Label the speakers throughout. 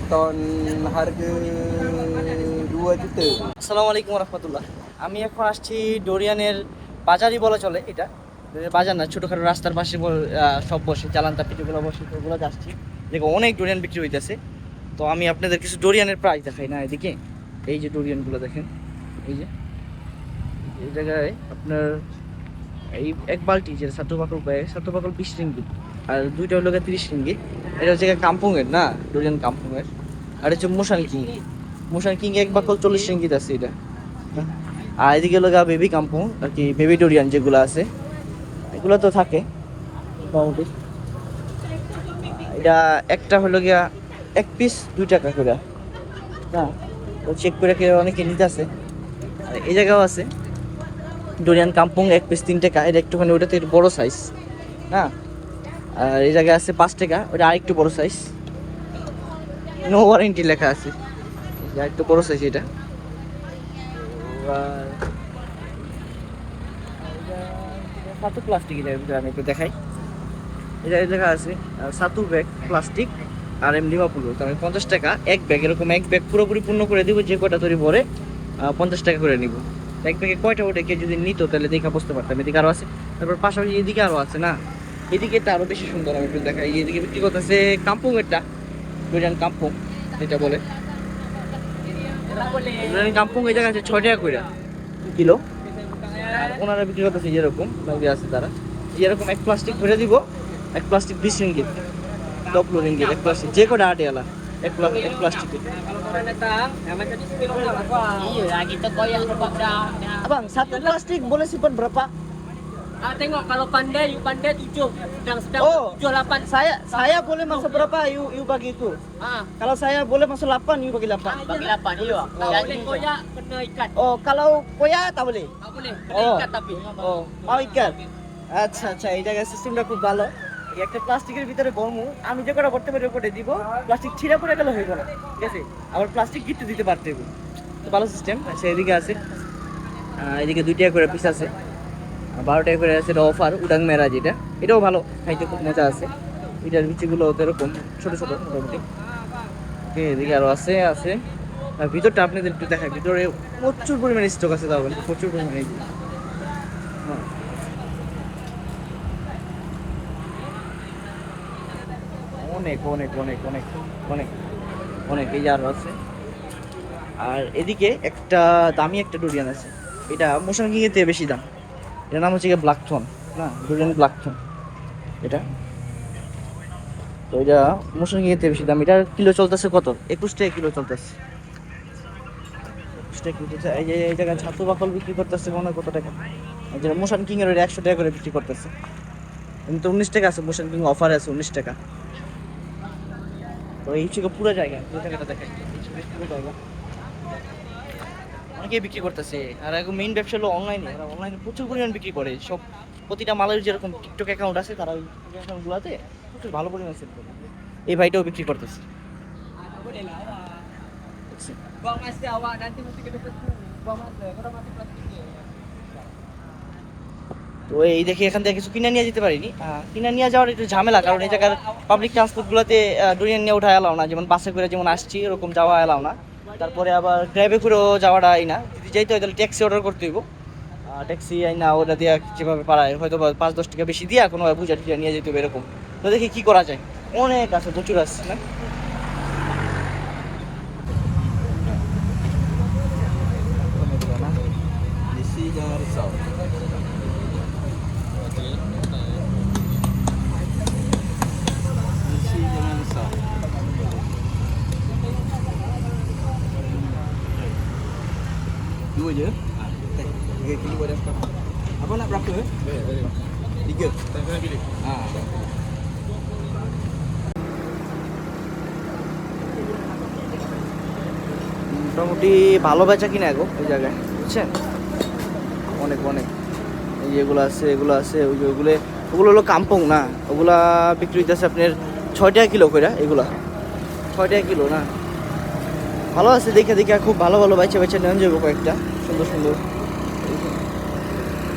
Speaker 1: Beton harga 2 juta.
Speaker 2: আসসালামু আলাইকুম রহমতুল্লাহ। আমি এখন আসছি ডোরিয়ানের বাজারই বলা চলে এটা। বাজার না, ছোটোখাটো রাস্তার পাশে সব বসে, চালান তাপি যেগুলো বসে ওগুলো যাচ্ছি, দেখো অনেক ডোরিয়ান বিক্রি হইতেছে। তো আমি আপনাদের কিছু ডোরিয়ানের প্রাইস দেখাই না এদিকে। এই যে ডোরিয়ানগুলো দেখেন, এই যে এই জায়গায় আপনার এই এক বালতি যে সাতু পাকল 20 রিঙ্গিত, আর দুইটা হলো 30 রিঙ্গিত। এটা হচ্ছে কাম্পুংয়ের না, ডোরিয়ান কাম্পুংয়ের। আর হচ্ছে মোশান কিং এক বাকল 40 রিঙ্গিত আছে এটা। আর এদিকে হলো বেবি কাম্পুং আর কি, বেবি ডোরিয়ান যেগুলো আছে এগুলো তো থাকে মোটামুটি। এটা একটা হলো গিয়া এক পিস 2 টাকা করে না, তো চেক করে অনেকে নিতে আছে। আর এই জায়গাও আছে ডোরিয়ান কাম্পুং এক পিস 3 টাকা, এটা একটুখানি ওটাতে একটু বড় সাইজ না। আর এই জায়গায় আছে 5 টাকা, ওটা আরেকটু বড় সাইজ, নো ওয়ারেন্টি লেখা আছে, একটু বড় সাইজ এটা। আর সাতু প্লাস্টিক, এটার ভিতরে আমি একটু দেখাই। এটা এই জায়গা আছে সাতু ব্যাগ প্লাস্টিক আর এমনি পুরো, তার 50 টাকা এক ব্যাগ। এরকম এক ব্যাগ পুরোপুরি পূর্ণ করে দিব, যে কটা তৈরি ভরে 50 টাকা করে নিব। এক ব্যাগে কয়টা ওটা কে যদি নিত তাহলে দেখা বুঝতে পারতাম। এদিকে আরও আছে, তারপর পাশাপাশি এদিকে আরও আছে না, এদিকে এটা আরও বেশি সুন্দর। আমি একটু দেখাই, এদিকে বিক্রি করতেছে কাম্পুং, এটা ডোরিয়ান কাম্পুং যেটা বলে। ডোরিয়ান কাম্পুং এই জায়গা আছে 6 টাকা করে কিলো। আর ওনারা বিক্রি করতেছে যেরকম লাগে আছে তারা, যেরকম এক প্লাস্টিক ভরে দিব, এক প্লাস্টিক 20 রিঙ্গিত, 10 রিঙ্গিত এক প্লাস্টিক, যে কটা আটে আলা এক প্লাস্টিকে।
Speaker 3: Iya, kita koyak sebab dah.
Speaker 2: Abang, satu plastik boleh simpan berapa?
Speaker 3: Tengok kalau pandai, you pandai 7. Sedang
Speaker 2: Oh,
Speaker 3: 7 8.
Speaker 2: Saya boleh masuk berapa? You bagi itu. Kalau saya boleh masuk 8, you bagi 8.
Speaker 3: Bagi 8 iya. Jadi koyak kena ikat.
Speaker 2: Oh, kalau koya tak boleh.
Speaker 3: Tak boleh, kena ikat tapi.
Speaker 2: Oh, mau ikat? আচ্ছা আচ্ছা, এই জায়গায় সিস্টেমটা খুব ভালো। এই একটা প্লাস্টিকের ভিতরে বর্মু, আমি যে কটা করতে পারি ওটা দিব, প্লাস্টিক ছিঁড়া পড়ে গেলে হইব না, ঠিক আছে? আবার প্লাস্টিক গিফট দিতে পারতে হবে, তো ভালো সিস্টেম। আচ্ছা, এদিকে আছে এদিকে 2 টাকা করে পিস আছে, 12 টাকা করে আছে। এটা অফার উডাং মেরা, যেটা এটাও ভালো খাইতে, খুব মজা আছে। এটার বিচিগুলো এরকম ছোটো ছোটো মোটামুটি। এদিকে আরও আছে আছে আর ভিতরটা আপনাদের একটু দেখায়, ভিতরে প্রচুর পরিমাণে স্টক আছে, তাহলে প্রচুর পরিমাণে। হ্যাঁ, অনেক অনেক অনেক অনেক অনেক অনেক এই যে আরও আছে। আর এদিকে একটা দামি একটা ডোরিয়ান আছে, এটা মোশন কিংয়ের থেকে বেশি দাম। এটার নাম হচ্ছে ব্ল্যাকথন না, ডোরিয়ান ব্ল্যাকথন এটা। তো এটা মোশন কিংয়ের থেকে বেশি দাম। এটার কিলো চলতেছে কত? 21 টাকা কিলো চলতেছে, 21 টাকা কিলো চলতেছে। এই যে এই জায়গায় ছাতু বাকল বিক্রি করতেছে মনে হয় কত টাকা, যেটা মোশন কিংয়ের ওটা 100 টাকা করে বিক্রি করতেছে। কিন্তু 19 টাকা আছে, মোশন কিং অফারে আছে 19 টাকা। তো এই হচ্ছে পুরো জায়গা, পুরো জায়গাটা দেখেন, পুরো জায়গা অনেকেই বিক্রি করতেছে। আর এখন মেইন ব্যবসা হলো অনলাইনে, তারা অনলাইনে প্রচুর পরিমাণ বিক্রি করে। সব প্রতিটা মালের যেরকম টিকটক অ্যাকাউন্ট আছে, তারা ওই টিকটক অ্যাকাউন্টগুলোতে প্রচুর ভালো পরিমাণ সেল করে। এই ভাইটাও বিক্রি করতেছে।
Speaker 3: Boleh lah awak. Buang masa awak nanti mesti kena pesan. Buang masa, kau dah mati plastik dia.
Speaker 2: তো এই দেখে এখান থেকে কিছু কিনে নিয়ে যেতে পারিনি। কিনে নিয়ে যাওয়ার একটু ঝামেলা, কারণ এই জায়গার পাবলিক ট্রান্সপোর্টগুলোতে ডোরিয়ান নিয়ে ওঠা এলাও না। যেমন বাসে করে যেমন আসছি এরকম যাওয়া এলাও না, তারপরে আবার গ্র্যাবে করেও যাওয়াটা না। যদি যাইতে হয় তাহলে ট্যাক্সি অর্ডার করতে হইব। ট্যাক্সি না ওটা দিয়া যেভাবে পারায় হয়তো 5-10 টাকা বেশি দিয়া কোনোভাবে বুঝা টুজা নিয়ে যেতে হবে এরকম। তো দেখি কী করা যায়, অনেক আছে, প্রচুর আসছে না।
Speaker 1: Isi jangan risau. Isi jangan risau. Dua je. Teh. 3 kilo ada sekarang. Abang nak berapa? Boleh. 3. Saya pilih.
Speaker 2: মোটামুটি ভালো বেচা কিনা গো ওই জায়গায়, বুঝছেন? অনেক অনেক এই যে এগুলো আছে, এগুলো আছে, ওই যে ওগুলো হলো কাম্পং না, ওগুলা বিক্রি হইতেছে আপনার 6 টাকা কিলো করে। এগুলা 6 টাকা কিলো না, ভালো আছে। দেখে দেখে খুব ভালো ভালো বেচে বেচে নেওয়া যাবে কয়েকটা, সুন্দর সুন্দর।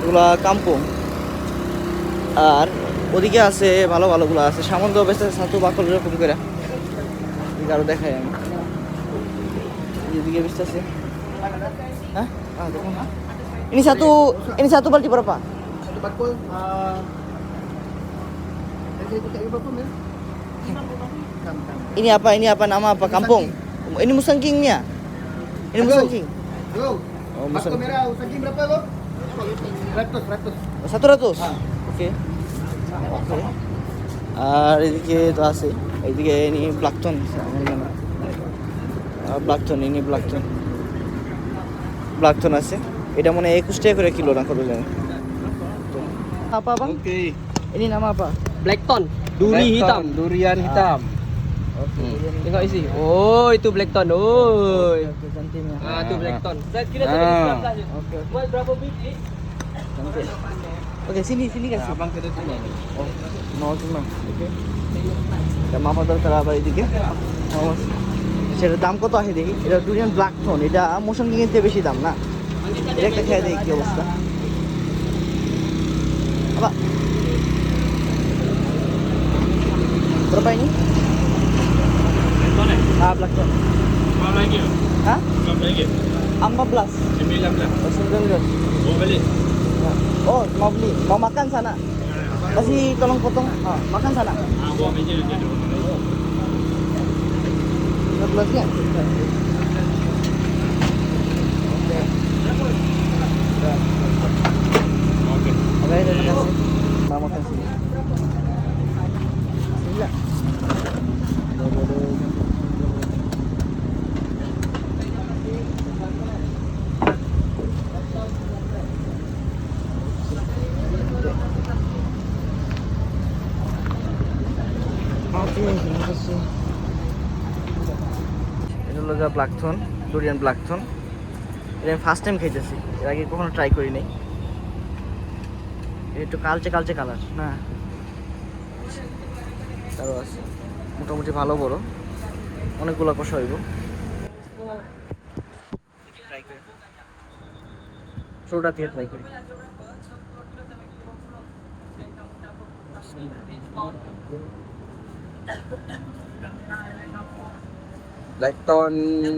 Speaker 2: এগুলা কাম্পং। আর ওদিকে আছে ভালো ভালোগুলো আছে, সামন্ত বেচতে ছাতু বাকল এরকম করে। এদিকে আরো দেখাই আমি এদিকে বেচতেছে hah দেখুন ini satu balti berapa
Speaker 1: Satu bakul saya pakai berapa mil?
Speaker 2: ini apa nama apa kampung ini Musangking-nya ini Musangking
Speaker 1: Yo.
Speaker 2: Oh,
Speaker 1: Bakul merah usagi berapa lo? 100.
Speaker 2: 100 oke আর এদিকে তো আছে এইদিকে ইনি ব্ল্যাকটন ইনি ব্ল্যাকটন আছে এটা মনে হয় 21 টাকা করে কিলো না কত জানি apa bang
Speaker 1: Okey.
Speaker 2: ini nama apa
Speaker 3: Blackton, duri hitam.
Speaker 1: Durian hitam.
Speaker 3: Tengok isi. Oh, itu Blackton. Oh.
Speaker 2: oke cantiknya
Speaker 3: Ah, itu Blackton. Saya kira
Speaker 1: Ah.
Speaker 3: tadi 19
Speaker 2: oke
Speaker 3: Buat berapa biji?
Speaker 2: cantik oke sini kasih
Speaker 1: Abang kena tengok.
Speaker 2: oh mau cuma oke এটা মামাদার তারা আবার এদিকে সেটার দাম কত আছে দেখি এটা ডুরিয়ান ব্ল্যাকটন এটা মোশনকিং এর চেয়ে বেশি দাম না এটা একটা খেয়ে দেখি কি অবস্থা আবার berapa ini? Ah, Blackton.
Speaker 4: Berapa lagi?
Speaker 2: Hah?
Speaker 4: Berapa lagi?
Speaker 2: 14.
Speaker 4: 19.
Speaker 2: Oh, 19.
Speaker 4: Oh, balik.
Speaker 2: Oh, mau beli. Mau makan sana. Kasih tolong potong. Ah, makan sana.
Speaker 4: Ah, bawa meja nanti ada.
Speaker 2: 14 ya?
Speaker 4: Okey.
Speaker 2: Oke, terima kasih. Mau makan sini. Sini lah. Oke, terima kasih. এটা হলো ব্ল্যাকটন durian ব্ল্যাকটন এটা আমি first time খাইতেছি এর আগে কখনো try করি নাই একটু কালচে কালার না আরও আছে মোটামুটি ভালো বড় অনেকগুলো কষা হইব ট্রাই করি ছোটটা দিয়ে ট্রাই করি
Speaker 1: Blackton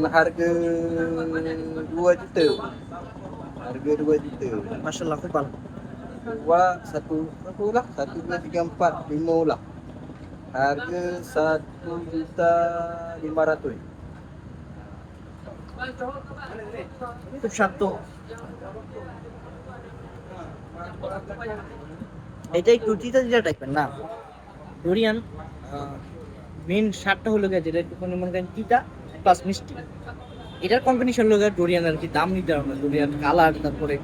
Speaker 1: harga 2 juta. Harga 2 juta.
Speaker 2: মাশাআল্লাহ খুব ভালো
Speaker 1: Wah, satu berapa lah? 1, 2, 3, 4, 5 lah. Harga 1.500.000.
Speaker 2: খুব স্বাদ তো এটা একটু তিতা টাইপের না ডুরিয়ান মেন স্বাদটা হলো গিয়ে যেটা একটুখানি মনে করেন তিতা প্লাস মিষ্টি এটার কম্বিনেশন হলো ডুরিয়ান আর কি দাম নির্ধারণ না ডুরিয়ান কালার তারপরে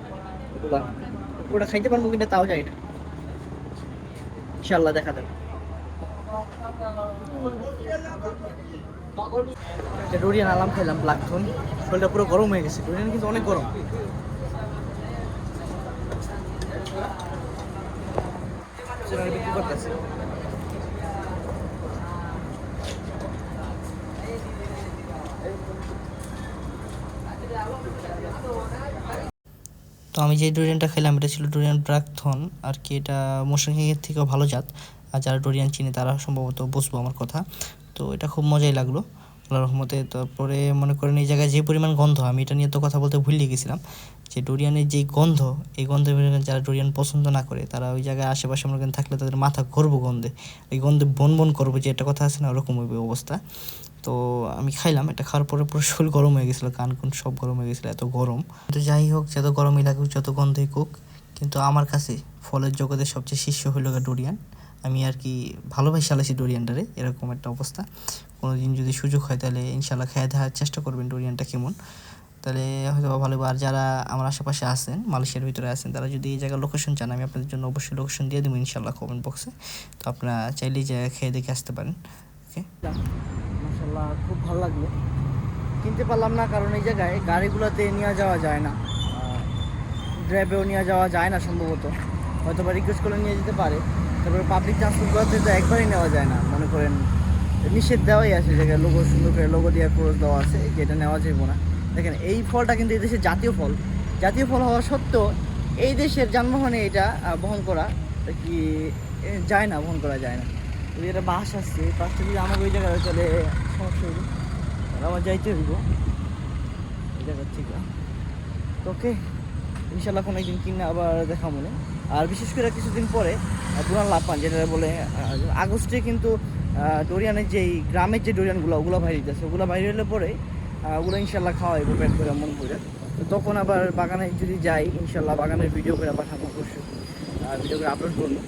Speaker 2: ওটা খাইতে পারবো কিনা তাও যায় না ইনশাল্লাহ দেখা যাবে ডুরিয়ান আলাম খাইলাম ব্ল্যাকটন শরীরটা পুরো গরম হয়ে গেছে ডুরিয়ান কিন্তু অনেক গরম বিক্রি করতেছে তো আমি যে ডুরিয়ানটা খেলাম এটা ছিল ডুরিয়ান ব্ল্যাকটন আর কি এটা মোশনকিংয়ের থেকেও ভালো জাত আর যারা ডুরিয়ান চিনে তারা সম্ভবত বুঝবো আমার কথা তো এটা খুব মজাই লাগলো আল্লাহর রহমতে তারপরে মনে করেন এই জায়গায় যে পরিমাণ গন্ধ আমি এটা নিয়ে তো কথা বলতে ভুলে গেছিলাম যে ডুরিয়ানের যেই গন্ধ এই গন্ধে যারা ডুরিয়ান পছন্দ না করে তারা ওই জায়গায় আশেপাশে মনে করেন থাকলে তাদের মাথা ঘুরবো গন্ধে এই গন্ধে বন করবো যে একটা কথা আছে না ওরকম হবে অবস্থা তো আমি খাইলাম এটা খাওয়ার পরে পুরো শরীর গরম হয়ে গেছিলো কান কুন সব গরম হয়ে গেছিলো এত গরম তো যাই হোক যত গরমই লাগুক যত গন্ধই কুক কিন্তু আমার কাছে ফলের জগতের সবচেয়ে শীর্ষ হইল ডুরিয়ান আমি আর কি ভালোবাসি আলাইছি ডুরিয়ানটারে এরকম একটা অবস্থা কোনো দিন যদি সুযোগ হয় তাহলে ইনশাল্লাহ খেয়ে দেওয়ার চেষ্টা করবেন ডুরিয়ানটা কেমন তাহলে হয়তো ভালো আর যারা আমার আশেপাশে আছেন মালয়েশিয়ার ভিতরে আছেন তারা যদি এই জায়গার লোকেশন চান আমি আপনাদের জন্য অবশ্যই লোকেশন দিয়ে দেবো ইনশাল্লাহ কমেন্ট বক্সে তো আপনারা চাইলেই জায়গা খেয়ে দেখে আসতে পারেন ওকে মাশাআল্লাহ খুব ভালো লাগলো কিনতে পারলাম না কারণ এই জায়গায় গাড়িগুলোতে নিয়ে যাওয়া যায় না ড্রাইভেও নিয়ে যাওয়া যায় না সম্ভবত হয়তো বা রিকোয়েস্ট করলে নিয়ে যেতে পারে তারপরে পাবলিক ট্রান্সপোর্টগুলোতে তো একবারই নেওয়া যায় না মনে করেন নিষেধ দেওয়াই আছে জায়গায় লোগো সুন্দর করে লোগো দিয়ে ক্রস দেওয়া আছে যেটা নেওয়া যাবে না দেখেন এই ফলটা কিন্তু এই দেশের জাতীয় ফল হওয়া সত্ত্বেও এই দেশের যানবাহনে এটা বহন করা কি যায় না বহন করা যায় না ওই একটা বাস আসছে, এই বাসটা যদি আমাকে ওই জায়গায় চলে সমস্যা হইব, আর আমার যাইতে হইব ওই জায়গার থেকে। ওকে, ইনশাল্লাহ কোনো একদিন কিনে আবার দেখা মনে। আর বিশেষ করে কিছুদিন পরে ডোরিয়ান লাপান যেটা বলে আগস্টে কিন্তু ডোরিয়ানের যেই গ্রামের যে ডোরিয়ানগুলো ওগুলো বাইরে দিতেছে, ওগুলো বাইরে হলে পরে ওগুলো ইনশাল্লাহ খাওয়াইব পেট করে মন করে। তো তখন আবার বাগানে যদি যাই ইনশাল্লাহ বাগানের ভিডিও করে পাঠাবো, অবশ্যই ভিডিও করে আপলোড করবো।